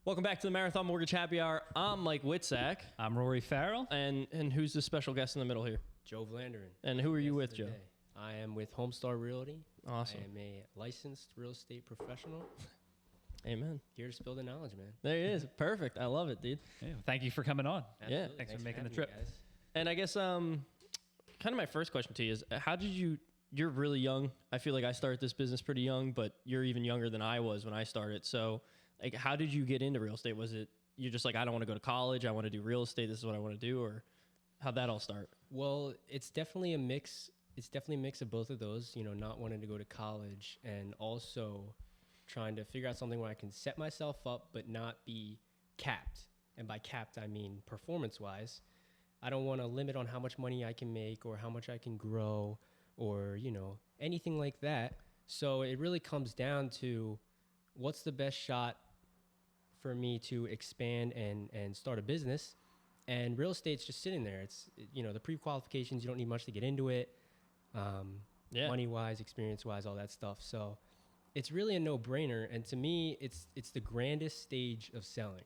Welcome back to the Marathon Mortgage Happy Hour. I'm Mike Witzak. I'm Rory Farrell. And who's the special guest in the middle here? Joe Vlaanderen. And who are you with, Joe? I am with Homestar Realty. Awesome. I am a licensed real estate professional. Amen. Here to spill the knowledge, man. There he is. Perfect. I love it, dude. Yeah, thank you for coming on. Absolutely. Thanks for making the having trip. me, guys. And I guess kind of my first question to you is, how did you're really young. I feel like I started this business pretty young, but you're even younger than I was when I started. So, like, how did you get into real estate? Was it you're just like, I don't want to go to college, I want to do real estate, this is what I want to do, or how'd that all start? Well, it's definitely a mix. It's definitely a mix of both of those, you know, not wanting to go to college and also trying to figure out something where I can set myself up but not be capped. And by capped, I mean performance-wise. I don't want to limit on how much money I can make or how much I can grow or, you know, anything like that. So it really comes down to what's the best shot for me to expand and start a business. And real estate's just sitting there. It's, you know, the pre-qualifications, you don't need much to get into it. Money-wise, experience-wise, all that stuff. So it's really a no-brainer. And to me, it's the grandest stage of selling.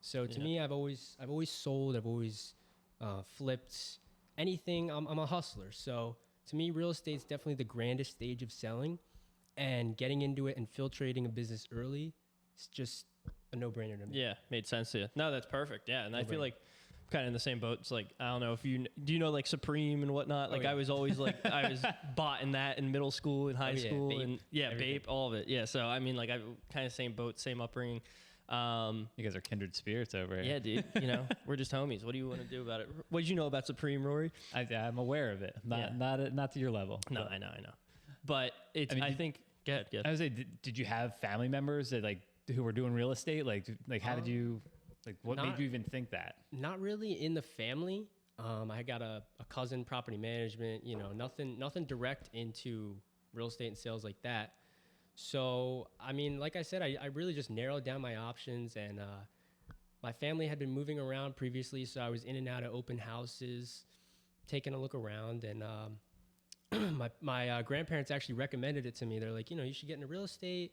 So to me, I've always sold, I've always flipped anything. I'm a hustler. So to me, real estate's definitely the grandest stage of selling, and getting into it and filtrating a business early is just a no-brainer to me. Yeah, made sense to you. No, that's perfect. Yeah, and I feel like I'm kind of in the same boat. It's like, I don't know if do you know like Supreme and whatnot? Like I was always like, I was bought in that in middle school and high school Bape, and everything. Bape, all of it. Yeah, so I mean, like I'm kind of same boat, same upbringing. You guys are kindred spirits over here. Yeah, dude. You know, we're just homies. What do you want to do about it? What did you know about Supreme, Rory? I'm aware of it. Not to your level. No, but. I know. But it's. I think. Get. I would say, did you have family members that who were doing real estate? Like how did you? What made you even think that? Not really in the family. I got a cousin, property management. You know, nothing direct into real estate and sales like that. So, I mean, like I said, I really just narrowed down my options, and my family had been moving around previously, so I was in and out of open houses, taking a look around, and my grandparents actually recommended it to me. They're like, you know, you should get into real estate.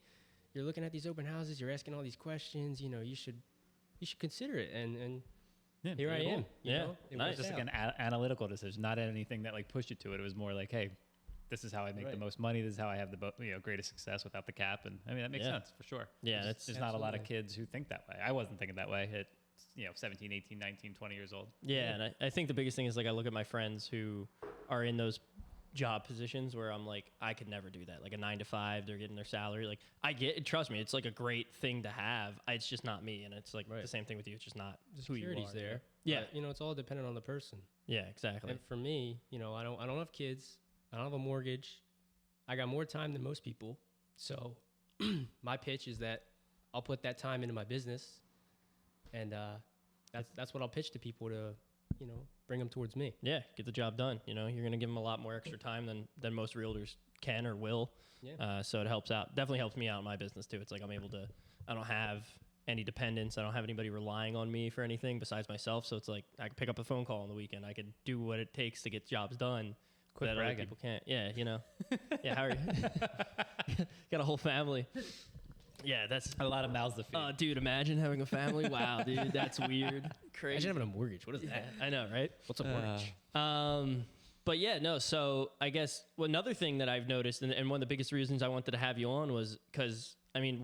You're looking at these open houses, you're asking all these questions, you know, you should consider it, and here I am. You know? It Nice. worked Just out. like an analytical decision, not anything that pushed you to it. It was more like, hey, this is how I make the most money. This is how I have the greatest success without the cap. And I mean, that makes sense for sure. Yeah, there's not a lot of kids who think that way. I wasn't thinking that way at 17, 18, 19, 20 years old. Yeah, and I think the biggest thing is like I look at my friends who are in those job positions where I'm like, I could never do that. Like a 9 to 5, they're getting their salary. Like trust me, it's like a great thing to have. It's just not me. And it's like the same thing with you. It's just not who you are. Security's there. Yeah. But, you know, it's all dependent on the person. Yeah, exactly. And for me, you know, I don't have kids. I don't have a mortgage. I got more time than most people. So my pitch is that I'll put that time into my business, and that's what I'll pitch to people to, you know, bring them towards me. Yeah, get the job done. You know, you're going to give them a lot more extra time than most realtors can or will. Yeah. So it helps out. Definitely helps me out in my business too. It's like I don't have any dependents. I don't have anybody relying on me for anything besides myself. So it's like I can pick up a phone call on the weekend. I could do what it takes to get jobs done. Quit that other bragging. people can't. Yeah, you know. Yeah, how are you? Got a whole family. Yeah, that's A lot of mouths to feed. dude, imagine having a family. Wow, dude, that's weird. Crazy. Imagine having a mortgage. What is that? I know, right? What's a mortgage? But yeah, no. So I guess another thing that I've noticed, and one of the biggest reasons I wanted to have you on was because I mean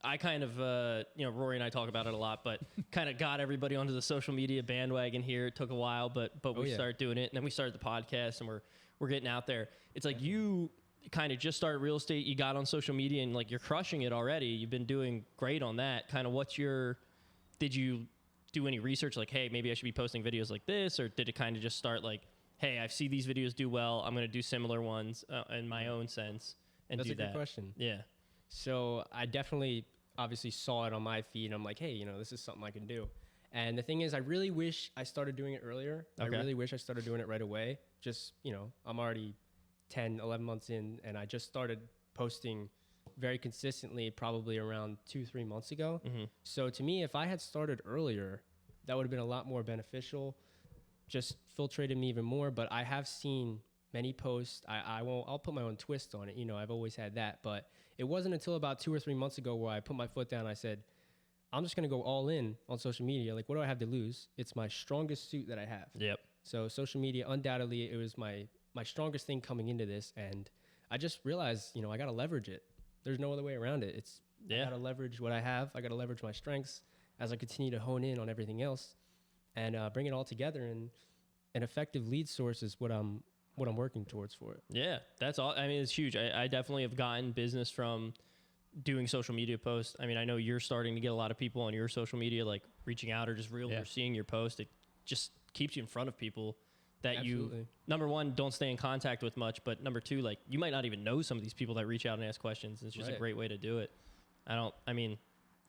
I kind of Rory and I talk about it a lot, but kind of got everybody onto the social media bandwagon here. It took a while, but we started doing it, and then we started the podcast, and we're getting out there. It's like you kind of just started real estate. You got on social media, and like you're crushing it already. You've been doing great on that. Kind of did you do any research? Like, hey, maybe I should be posting videos like this, or did it kind of just start like, hey, I see these videos do well. I'm going to do similar ones in my own sense and That's do a good that. question. Yeah. So I definitely obviously saw it on my feed, and I'm like, hey, you know, this is something I can do. And the thing is, I really wish I started doing it earlier. Okay. I really wish I started doing it right away. Just, you know, I'm already 10, 11 months in, and I just started posting very consistently probably around 2-3 months ago. Mm-hmm. So to me, if I had started earlier, that would have been a lot more beneficial, just filtrated me even more. But I have seen many posts. I'll put my own twist on it. You know, I've always had that, but it wasn't until about 2 or 3 months ago where I put my foot down. I said, I'm just going to go all in on social media. Like, what do I have to lose? It's my strongest suit that I have. Yep. So social media, undoubtedly, it was my strongest thing coming into this. And I just realized, you know, I got to leverage it. There's no other way around it. I got to leverage what I have. I got to leverage my strengths as I continue to hone in on everything else and bring it all together. And an effective lead source is what I'm working towards for it. Yeah, that's all. I mean, it's huge. I definitely have gotten business from doing social media posts. I mean, I know you're starting to get a lot of people on your social media, like reaching out or just or seeing your post. It just keeps you in front of people that Absolutely. you, number one, don't stay in contact with much, but number two, like you might not even know some of these people that reach out and ask questions. It's just a great way to do it. And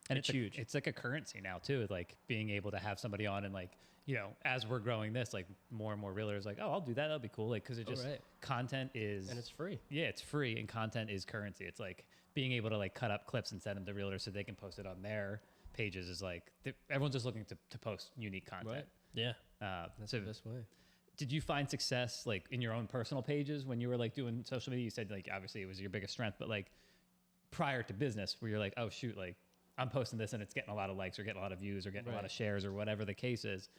it's huge. It's like a currency now too, like being able to have somebody on and like, you know, as we're growing this, like more and more realtors like, oh, I'll do that. That'll be cool. Like, cause it just, content is, and it's free. Yeah. It's free and content is currency. It's like being able to like cut up clips and send them to realtors so they can post it on their pages is like, everyone's just looking to post unique content. Right. Yeah. That's the best way. Did you find success like in your own personal pages when you were like doing social media? You said like, obviously it was your biggest strength, but like prior to business where you're like, oh shoot, like I'm posting this and it's getting a lot of likes or getting a lot of views or getting a lot of shares or whatever the case is.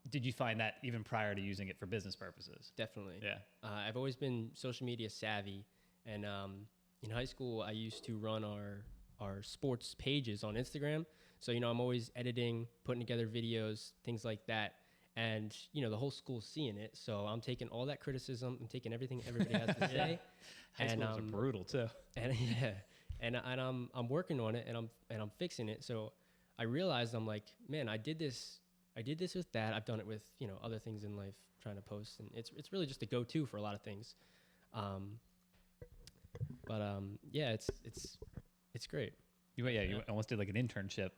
Did you find that even prior to using it for business purposes? Definitely. Yeah. I've always been social media savvy. And in high school, I used to run our sports pages on Instagram. So, you know, I'm always editing, putting together videos, things like that. And, you know, the whole school's seeing it. So I'm taking all that criticism. I'm taking everything everybody has to say. High schools are brutal too. And and I'm working on it and I'm fixing it. So I realized I'm like, man, I did this with that. I've done it with, you know, other things in life, trying to post, and it's really just a go-to for a lot of things. Yeah, it's great. You almost did like an internship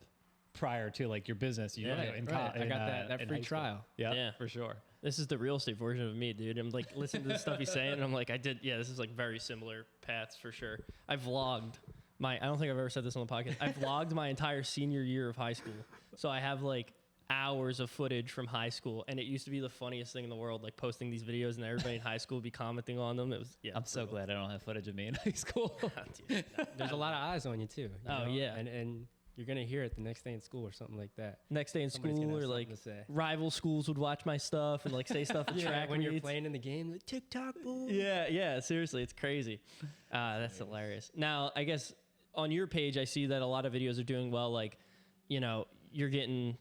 prior to like your business. I got that free trial. Yeah, for sure. This is the real estate version of me, dude. I'm like listening to the stuff he's saying, and I'm like, this is like very similar paths for sure. I vlogged I don't think I've ever said this on the podcast. I vlogged my entire senior year of high school. So I have like hours of footage from high school, and it used to be the funniest thing in the world, like posting these videos and everybody in high school would be commenting on them. It was, I'm so glad I don't have footage of me in high school. Dude, there's a lot of eyes on you too. You know? Yeah. And you're going to hear it the next day in school or something like that. Next day in school, or like rival schools would watch my stuff and like say stuff at track when meets. you're playing in the game, like TikTok boy. Yeah, seriously, it's crazy. That's hilarious. Now, I guess on your page, I see that a lot of videos are doing well. Like, you know, you're getting,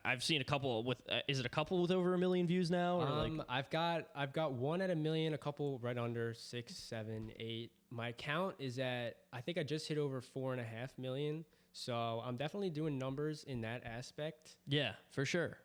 I've seen a couple with, is it a couple with over 1 million views now? Or I've got one at 1 million, a couple right under 6, 7, 8. My account is at, I think I just hit over 4.5 million. So I'm definitely doing numbers in that aspect. Yeah, for sure.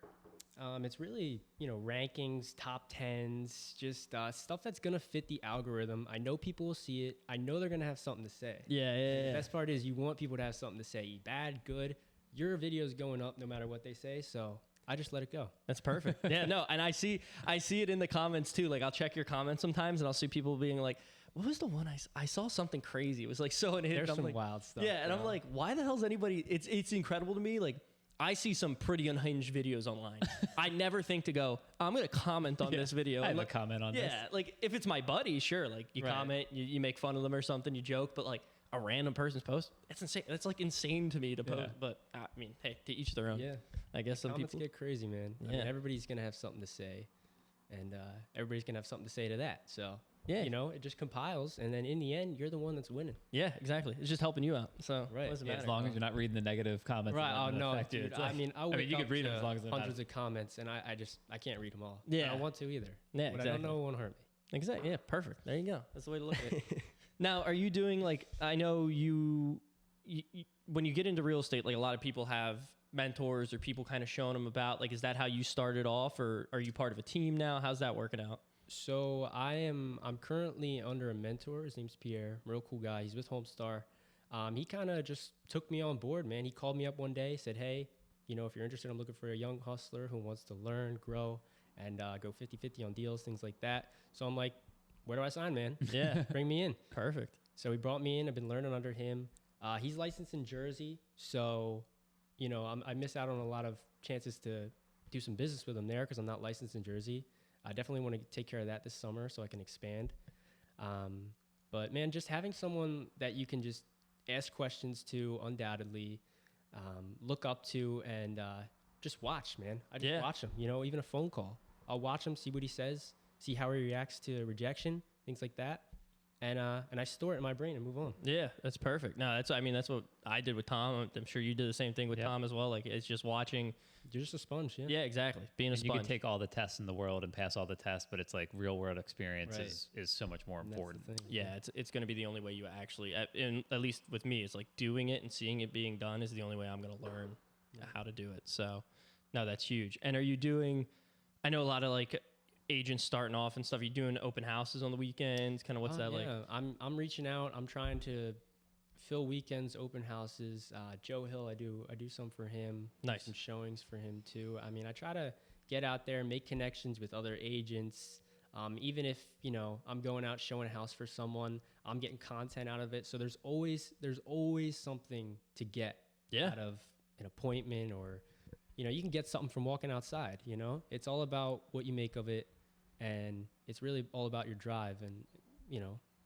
It's really, you know, rankings, top 10s, just stuff that's going to fit the algorithm. I know people will see it. I know they're going to have something to say. Yeah. The best part is you want people to have something to say. Bad, good. Your video's going up no matter what they say. So I just let it go. That's perfect. Yeah, no. And I see it in the comments too. Like I'll check your comments sometimes and I'll see people being like, what was the one I saw something crazy. It was like so unhinged. There's some like, wild stuff. Yeah, and I'm like, why the hell's anybody? It's incredible to me. Like I see some pretty unhinged videos online. I never think to go, I'm gonna comment on this video. I have like, a comment on this. Yeah, like if it's my buddy, sure. Like you comment, you make fun of them or something, you joke. But like a random person's post, it's insane. That's like insane to me to post. But I mean, hey, to each their own. Yeah, I guess some comments people get crazy, man. I mean, everybody's gonna have something to say, and everybody's gonna have something to say to that. So. Yeah, you know, it just compiles, and then in the end, you're the one that's winning. Yeah, exactly. It's just helping you out. So as long as you're not reading the negative comments. Right. Oh no, dude. Like, I mean, you could read them as long as they're hundreds of comments, and I can't read them all. Yeah, I don't want to either. Yeah, but I don't know it won't hurt me. Exactly. Yeah, perfect. There you go. That's the way to look at it. Now, are you doing like? I know you when you get into real estate, like a lot of people have mentors or people kind of showing them about. Like, is that how you started off, or are you part of a team now? How's that working out? So I'm currently under a mentor. His name's Pierre, real cool guy. He's with Homestar. He kind of just took me on board, man. He called me up one day, said, hey, you know, if you're interested, I'm looking for a young hustler who wants to learn, grow, and go 50-50 on deals, things like that. So I'm like, where do I sign, man? Yeah. Bring me in. Perfect. So he brought me in. I've been learning under him. He's licensed in Jersey. So, you know, I miss out on a lot of chances to do some business with him there because I'm not licensed in Jersey. I definitely want to take care of that this summer so I can expand. But man, just having someone that you can just ask questions to, undoubtedly, look up to, and just watch, man. I just Yeah. watch him. You know, even a phone call, I'll watch him, see what he says, see how he reacts to rejection, things like that, and I store it in my brain and move on. Yeah, that's perfect. No, that's that's what I did with Tom. I'm sure you did the same thing with Yep. Tom as well. Like it's just watching. You're just a sponge, yeah. Yeah, exactly. Being a And you sponge. can take all the tests in the world and pass all the tests, but it's like real world experience Right. is so much more And that's the important. thing. Yeah, it's going to be the only way you actually, at least with me, it's like doing it and seeing it being done is the only way I'm going to learn how to do it. So, no, that's huge. And are you doing? I know a lot of like agents starting off and stuff. Are you doing open houses on the weekends? Kind of what's that like? I'm reaching out. I'm trying to fill weekends, open houses. Joe Hill, I do some for him. do Nice. Some showings for him too. I mean, I try to get out there, make connections with other agents. Even if I'm going out showing a house for someone, I'm getting content out of it. So there's always something to get Yeah. out of an appointment, or you can get something from walking outside. It's all about what you make of it, and it's really all about your drive and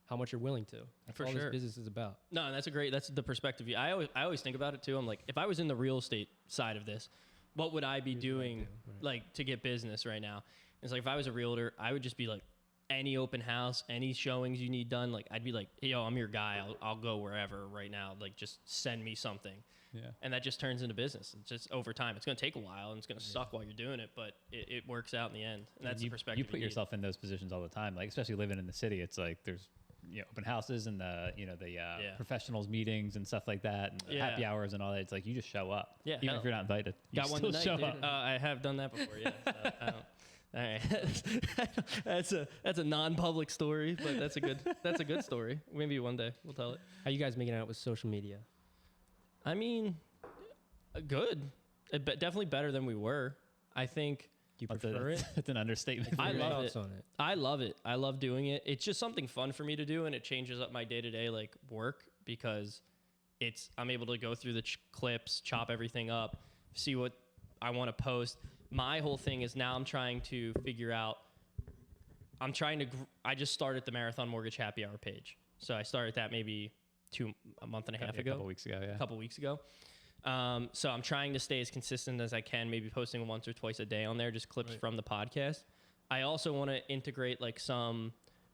how much you're willing to. That's For all sure. this business is about. No, and that's the perspective. I always think about it too. I'm like, if I was in the real estate side of this, what would I be doing do, right. like to get business right now? It's like if I was a realtor, I would just be like, any open house, any showings you need done, like I'd be like, yo, I'm your guy. I'll go wherever right now. Like just send me something. Yeah. And that just turns into business. It's just over time. It's going to take a while and it's going to suck while you're doing it, but it works out in the end. And that's the perspective. You put yourself in those positions all the time, like especially living in the city. It's like there's open houses and the professionals meetings and stuff like that, and the happy hours and all that. It's like you just show up, Yeah, even hell. if you're not invited. You Got one still tonight. show Dude. up. I have done that before. Yeah. So I don't. All right, that's a non-public story, but that's a good story. Maybe one day we'll tell it. How you guys making out with social media? I mean, good, definitely better than we were. I think Do you But prefer it? It's an understatement. I Your love thoughts it. on it. I love it. I love doing it. It's just something fun for me to do, and it changes up my day-to-day like work because I'm able to go through the clips, chop everything up, see what I want to post. My whole thing is now I'm trying to figure out. I just started the Marathon Mortgage Happy Hour page, so I started that maybe a month and a half ago. A couple weeks ago, yeah. A couple weeks ago. So I'm trying to stay as consistent as I can, maybe posting once or twice a day on there, just clips from the podcast. I also want to integrate like some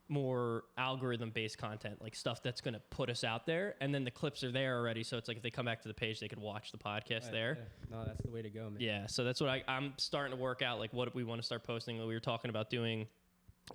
more algorithm-based content, like stuff that's going to put us out there, and then the clips are there already. So it's like if they come back to the page, they could watch the podcast there. Yeah. No, that's the way to go, man. Yeah, so that's what I'm starting to work out, like what we want to start posting. We were talking about doing,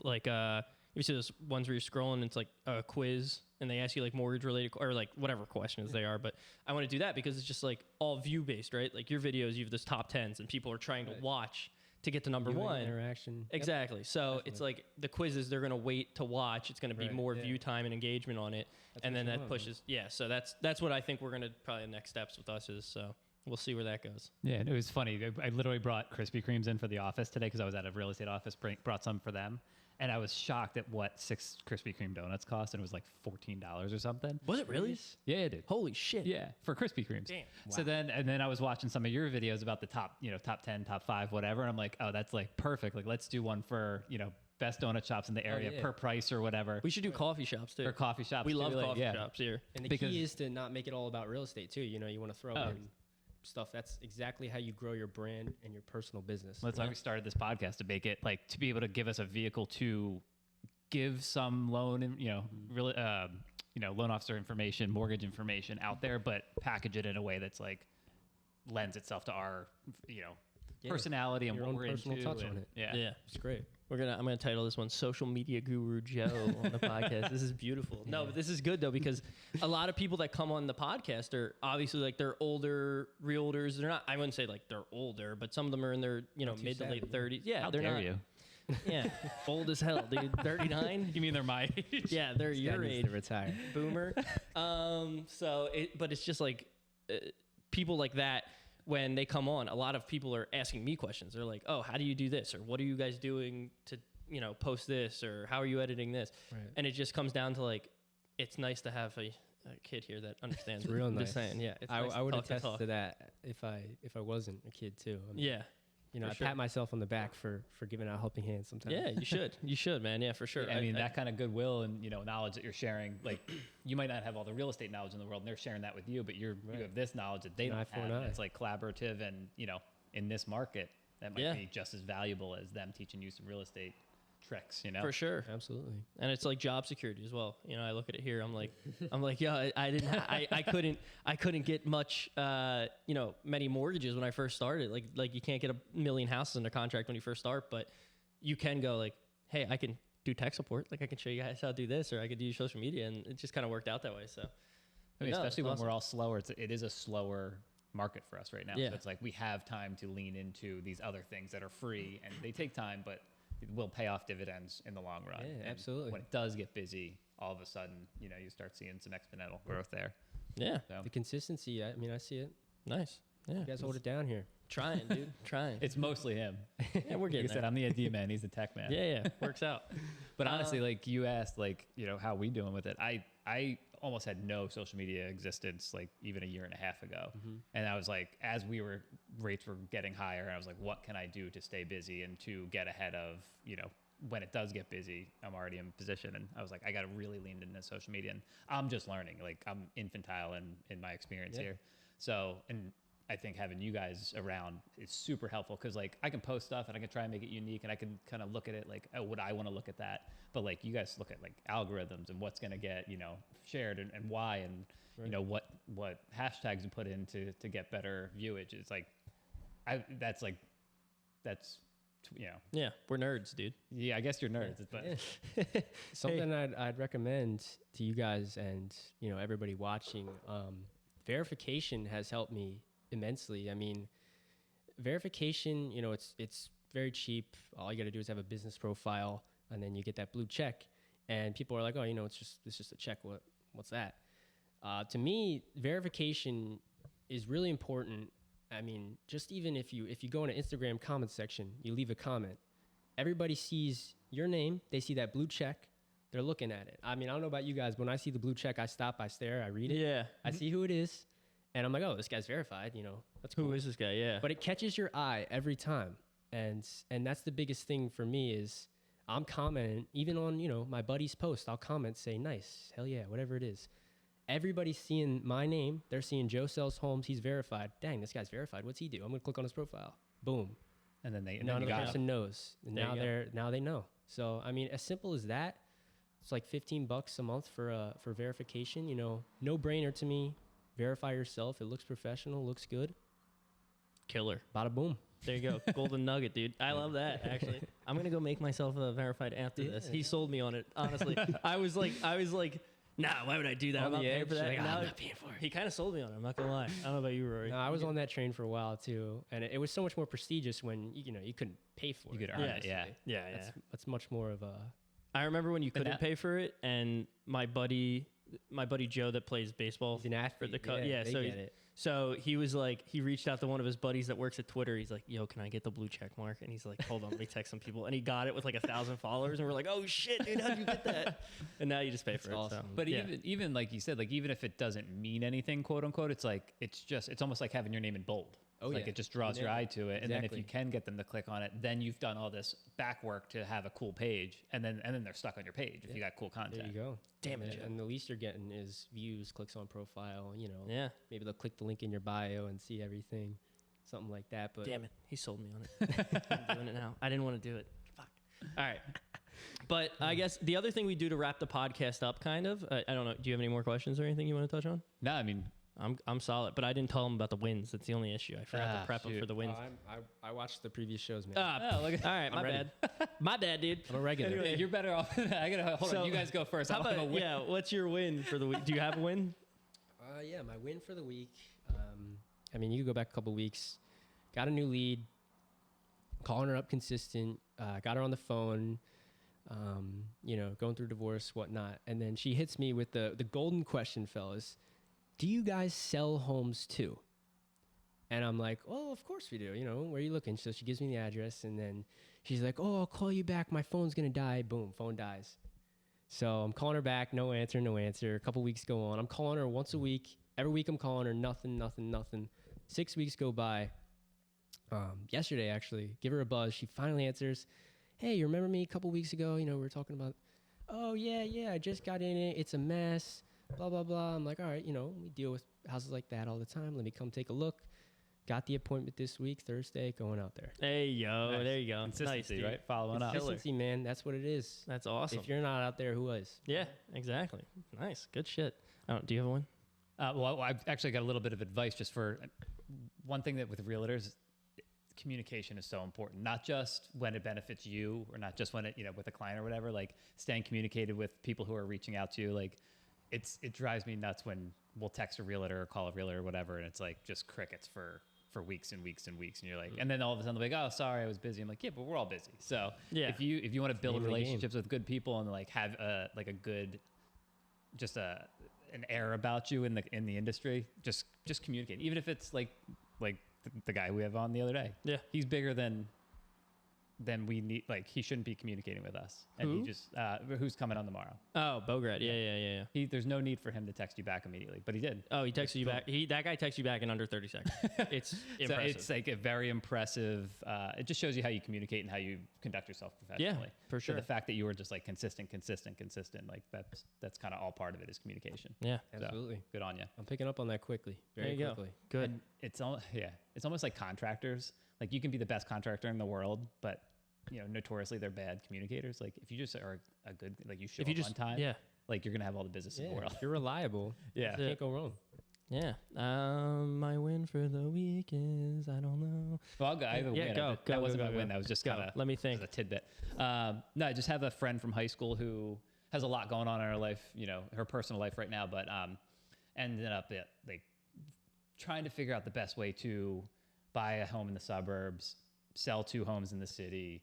like, you see those ones where you're scrolling, and it's like a quiz, and they ask you like mortgage related or like whatever questions they are. But I want to do that because it's just like all view based, right? Like your videos, you have this top 10s, and people are trying to watch to get to number Viewing, one. interaction. Yep. Exactly. So it's like the quizzes, they're going to wait to watch. It's going to be Right, more yeah. view time and engagement on it. That's And what then you that want, pushes. Yeah. So that's what I think we're going to probably the next steps with us is. So we'll see where that goes. Yeah, and it was funny. I literally brought Krispy Kremes in for the office today because I was at a real estate office. Brought some for them, and I was shocked at what 6 Krispy Kreme donuts cost, and it was like $14 or something. Was it really? Yeah, dude. Holy shit. Yeah, for Krispy Kremes. Damn. So then I was watching some of your videos about the top 10, top 5, whatever, and I'm like, oh, that's like perfect. Like, let's do one for best donut shops in the area yeah. per price or whatever. We should do coffee shops too. Or coffee shops. We too, love like, coffee yeah. shops here. And the Because- key is to not make it all about real estate too. You want to throw Oh. in stuff. That's exactly how you grow your brand and your personal business. That's why we started this podcast, to make it like to be able to give us a vehicle to give some loan and really loan officer information, mortgage information out there, but package it in a way that's like lends itself to our personality and Your what own we're personal into. touch and- on it. Yeah. Yeah. It's great. I'm gonna title this one "Social Media Guru Joe" on the podcast. This is beautiful. No, but this is good though because a lot of people that come on the podcast are obviously like they're older realtors. They're not. I wouldn't say like they're older, but some of them are in their too mid to savvy, late yeah. 30s. Yeah, How they're dare not. you? Yeah, old as hell, dude. 39. You mean they're my age? Yeah, they're Guy your needs age, to retire. boomer. But it's just like people like that. When they come on, a lot of people are asking me questions. They're like, "Oh, how do you do this?" Or "What are you guys doing to, post this?" Or "How are you editing this?" Right. And it just comes down to like, it's nice to have a kid here that understands. It's real I'm nice. just saying, yeah. It's I nice would talk to attest talk. to that if I wasn't a kid too. I mean, Yeah, You know, For I sure. pat myself on the back for giving out helping hands sometimes. Yeah, you should. You should, man. Yeah, for sure. I mean, that kind of goodwill and, knowledge that you're sharing, like you might not have all the real estate knowledge in the world and they're sharing that with you, but you have this knowledge that they An eye don't for an have. And eye. it's like collaborative and, in this market, that might Yeah. be just as valuable as them teaching you some real estate tricks, For sure. Absolutely. And it's like job security as well. I look at it here. I'm like, yeah, I didn't, I couldn't get much, many mortgages when I first started. Like you can't get a million houses under contract when you first start, but you can go like, hey, I can do tech support. Like I can show you guys how to do this, or I could do social media, and it just kind of worked out that way. So, I mean, no, especially it's when awesome. we're all slower, it is a slower market for us right now. Yeah. So it's like we have time to lean into these other things that are free and they take time, but it will pay off dividends in the long run. Yeah, And absolutely. when it does get busy, all of a sudden, you start seeing some exponential growth there. yeah, So The consistency, I mean, I see it. nice. Yeah, You guys hold it down here. trying, dude, trying. it's mostly him. Yeah, we're Like getting I said, there. I'm the ID man. He's the tech man. Yeah, works out. But honestly, like you asked, like, how we doing with it? I almost had no social media existence, like even a year and a half ago. And I was like, as rates were getting higher, I was like, what can I do to stay busy and to get ahead of, when it does get busy, I'm already in position. And I was like, I got to really lean into social media. And I'm just learning, like I'm infantile in my experience here. So, and I think having you guys around is super helpful because like I can post stuff and I can try and make it unique and I can kind of look at it like, oh, would I want to look at that? But like you guys look at like algorithms and what's going to get, shared and why and, what hashtags to put in to get better viewage. It's like, Yeah, we're nerds, dude. yeah, I guess you're nerds, but Something I'd recommend to you guys and everybody watching. Verification has helped me immensely. I mean, verification, it's very cheap. All you got to do is have a business profile, and then you get that blue check. And people are like, oh, it's just a check. What's that? To me, verification is really important. I mean, just even if you go in an Instagram comment section, you leave a comment, everybody sees your name. They see that blue check. They're looking at it. I mean, I don't know about you guys, but when I see the blue check, I stop, I stare, I read it. Yeah. I see who it is, and I'm like, oh, this guy's verified. That's cool. Who is this guy? Yeah. But it catches your eye every time, and that's the biggest thing for me is I'm commenting even on my buddy's post. I'll comment, say nice, hell yeah, whatever it is. Everybody's seeing my name. They're seeing Joe Sells Homes. He's verified. Dang, this guy's verified. What's he do? I'm gonna click on his profile. Boom. and then they None of the got person knows. And There you now they know. So I mean, as simple as that. It's like $15 a month for verification. No brainer to me. Verify yourself. It looks professional. Looks good. Killer. Bada boom. There you go. Golden nugget, dude. I love that, actually. I'm going to go make myself verified after this. He sold me on it, honestly. I was like, nah, why would I do that? On I'm not the paying edge, for that. like, Now I'm not paying for it. He kind of sold me on it. I'm not going to lie. I don't know about you, Rory. No, I was on that train for a while too, and it was so much more prestigious when you couldn't pay for it. You could earn it, yeah. Yeah. That's much more of a. I remember when you couldn't that- pay for it, and my buddy Joe that plays baseball He's an athlete. so they get it. So he was like, he reached out to one of his buddies that works at Twitter. He's like, yo, can I get the blue check mark? And he's like, hold on, let me text some people. And he got it with like 1,000 followers. And we're like, oh shit, dude, how'd you get that? And now you just pay for it. awesome. So, But yeah. even like you said, like even if it doesn't mean anything, quote unquote, it's like it's almost like having your name in bold. Oh, Like yeah. it just draws your Yeah, eye to it, and then if you exactly. can get them to click on it, then you've done all this back work to have a cool page, and then they're stuck on your page if you got cool content. There you go. Damn it, And, Joe. and the least you're getting is views, clicks on profile. Yeah. Maybe they'll click the link in your bio and see everything, something like that. But Damn it. He sold me on it. I'm doing it now. I didn't want to do it. Fuck. All right. But I guess the other thing we do to wrap the podcast up, kind of, I don't know. Do you have any more questions or anything you want to touch on? No, I mean, I'm solid, but I didn't tell him about the wins. That's the only issue. I forgot to prep him shoot. for the wins. I watched the previous shows, man. All right, my ready. bad. My bad, dude. I'm a regular. anyway, you're better off. I gotta hold So, on. You guys go first. I How want to about, win. yeah, what's your win for the week? Do you have a win? Yeah, my win for the week. I mean, you could go back a couple weeks. Got a new lead. Calling her up consistent. Got her on the phone. Going through divorce, whatnot. And then she hits me with the golden question, fellas. Do you guys sell homes too? And I'm like, oh, of course we do. Where are you looking? So she gives me the address, and then she's like, oh, I'll call you back. My phone's going to die. Boom, phone dies. So I'm calling her back. No answer. A couple weeks go on. I'm calling her once a week. Every week I'm calling her. Nothing. 6 weeks go by. yesterday, actually. Give her a buzz. She finally answers, hey, you remember me a couple weeks ago? You know, we were talking about, oh, yeah, I just got in it. It's a mess, blah, blah, blah. I'm like, all right, you know, we deal with houses like that all the time. Let me come take a look. Got the appointment this week, Thursday, going out there. Hey, yo, Nice. there you go. Consistency, Nice, dude. right? Following up. Consistency, man. That's what it is. That's awesome. If you're not out there, who is? Yeah, exactly. Nice. Good shit. Do you have one? Well, I've actually got a little bit of advice just for one thing that with realtors, communication is so important. Not just when it benefits you, or not just when it, you know, with a client or whatever. Like staying communicated with people who are reaching out to you. Like it drives me nuts when we'll text a realtor or call a realtor or whatever, and it's like just crickets for weeks and weeks and weeks, and you're like, and then all of a sudden they're like, oh, sorry, I was busy. I'm like, yeah, but we're all busy. So Yeah. if you want to build Name of the game. relationships with good people and like have like a good, just an air about you in the industry, just communicate. Even if it's like the guy we have on the other day. Yeah. He's bigger than we need. Like he shouldn't be communicating with us. And Who? he just who's coming on tomorrow. Oh, Bograd. Yeah. There's no need for him to text you back immediately, but he did. Oh, he texted you back. That guy texted you back in under 30 seconds. It's impressive. So it's like a very impressive. It just shows you how you communicate and how you conduct yourself professionally. for So sure. the fact that you were just like consistent, like that's kind of all part of it is communication. Yeah. So, Absolutely. good on you. I'm picking up on that quickly. There Very you go. quickly. Good. And it's almost like contractors. Like you can be the best contractor in the world, but you know, notoriously they're bad communicators. Like if you just are a good, like you show If you up just on time, yeah. like you're gonna have all the business in the world. If you're reliable, Yeah. you can't go wrong. Yeah. My win for the week is I don't know. Well, I'll go. I have a Yeah, win. go, That go, wasn't go, my go, win. go. That was just Go. kind of Let me think. a tidbit. No, I just have a friend from high school who has a lot going on in her life. You know, her personal life right now, but ended up like trying to figure out the best way to buy a home in the suburbs, sell 2 homes in the city,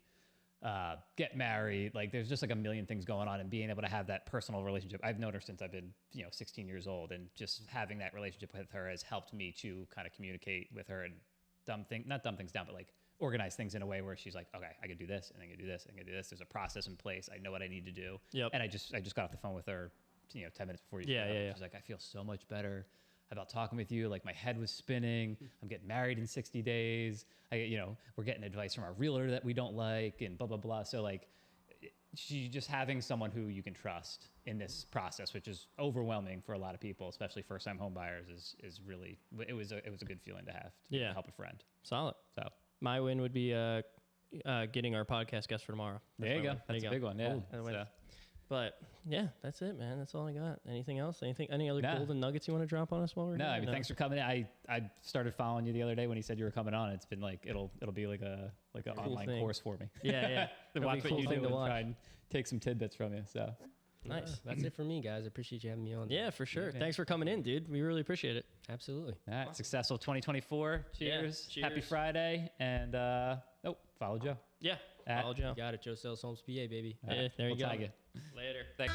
get married. Like there's just like a million things going on, and being able to have that personal relationship. I've known her since I've been, 16 years old, and just having that relationship with her has helped me to kind of communicate with her and not dumb things down, but like organize things in a way where she's like, okay, I can do this and I can do this and I can do this. There's a process in place. I know what I need to do. Yep. And I just got off the phone with her, 10 minutes before you. Yeah, showed up. yeah. She's like, I feel so much better about talking with you. Like my head was spinning. I'm getting married in 60 days. We're getting advice from our realtor that we don't like and blah, blah, blah. So like she just having someone who you can trust in this process, which is overwhelming for a lot of people, especially first time home buyers is really, it was a good feeling to have to Yeah. help a friend. Solid. So My win would be getting our podcast guest for tomorrow. there you go. That's a big one. Yeah. Cool. So, But yeah, that's it, man. That's all I got. Anything else? Any other Nah. golden nuggets you want to drop on us while we're no, here? I mean, thanks for coming in. I started following you the other day when he said you were coming on. It's been like, it'll be like an online thing. course for me. Yeah. To It'll watch be a what cool you thing do to and watch. try and take some tidbits from you. So Nice. That's it for me, guys. I appreciate you having me on. Yeah, for sure. Okay. Thanks for coming in, dude. We really appreciate it. Absolutely. all right, successful 2024. Cheers. Yeah, Happy cheers. Friday. And follow Joe. Yeah. At- Follow Joe. Got it. Joe Sells Homes PA, baby. Yeah, there you We'll go. tag you. Later. Thanks.